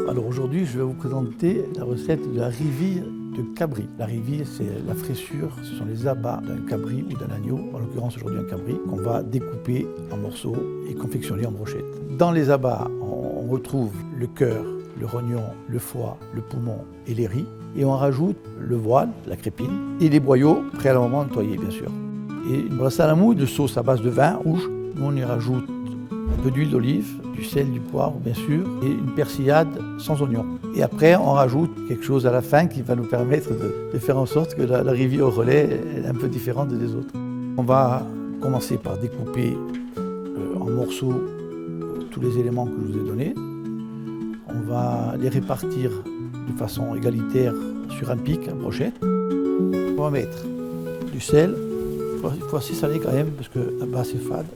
Alors aujourd'hui, je vais vous présenter la recette de la riville de cabri. La riville, c'est la fraissure, ce sont les abats d'un cabri ou d'un agneau, en l'occurrence aujourd'hui un cabri, qu'on va découper en morceaux et confectionner en brochettes. Dans les abats, on retrouve le cœur, le rognon, le foie, le poumon et les riz. Et on rajoute le voile, la crépine, et les boyaux préalablement nettoyés, bien sûr. Et une brosse à la mouille de sauce à base de vin rouge. Nous, on y rajoute un peu d'huile d'olive, du sel, du poivre, bien sûr, et une persillade sans oignon. Et après, on rajoute quelque chose à la fin qui va nous permettre de faire en sorte que la riville au relais est un peu différente des autres. On va commencer par découper en morceaux tous les éléments que je vous ai donnés. On va les répartir de façon égalitaire sur un pic, à brochette. On va mettre du sel, il faut assez saler quand même parce que la base est fade,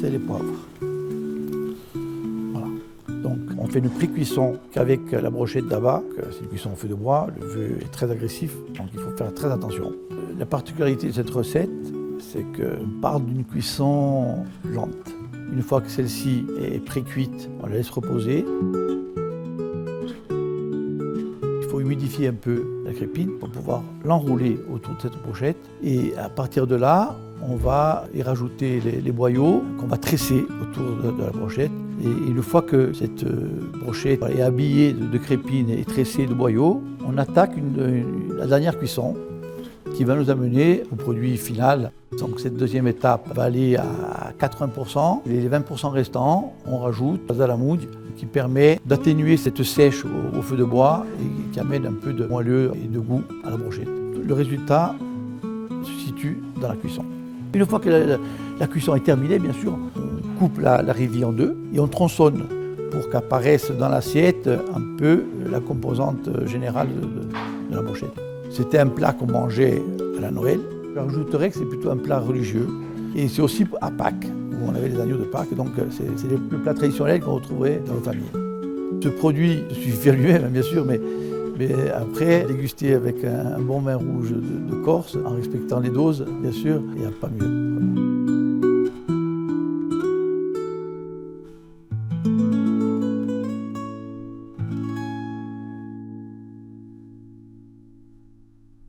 sel et poivre. Voilà. Donc on fait une pré-cuisson qu'avec la brochette d'abat, c'est une cuisson au feu de bois, le feu est très agressif, donc il faut faire très attention. La particularité de cette recette, c'est qu'on part d'une cuisson lente. Une fois que celle-ci est pré-cuite, on la laisse reposer. Il faut humidifier un peu la crépine pour pouvoir l'enrouler autour de cette brochette. Et à partir de là, on va y rajouter les boyaux qu'on va tresser autour de la brochette. Et une fois que cette brochette est habillée de crépine et tressée de boyaux, on attaque la dernière cuisson qui va nous amener au produit final. Donc cette deuxième étape va aller à 80%. Et les 20% restants, on rajoute à la mouille qui permet d'atténuer cette sèche au feu de bois et qui amène un peu de moelleux et de goût à la brochette. Le résultat se situe dans la cuisson. Une fois que la cuisson est terminée, bien sûr, on coupe la riville en deux et on tronçonne pour qu'apparaisse dans l'assiette un peu la composante générale de la brochette. C'était un plat qu'on mangeait à la Noël. J'ajouterais que c'est plutôt un plat religieux. Et c'est aussi à Pâques, où on avait les agneaux de Pâques. Donc c'est le plat traditionnel qu'on retrouvait dans nos familles. Ce produit, je suis fait lui-même, bien sûr, mais après, déguster avec un bon vin rouge de Corse, en respectant les doses, bien sûr, il n'y a pas mieux.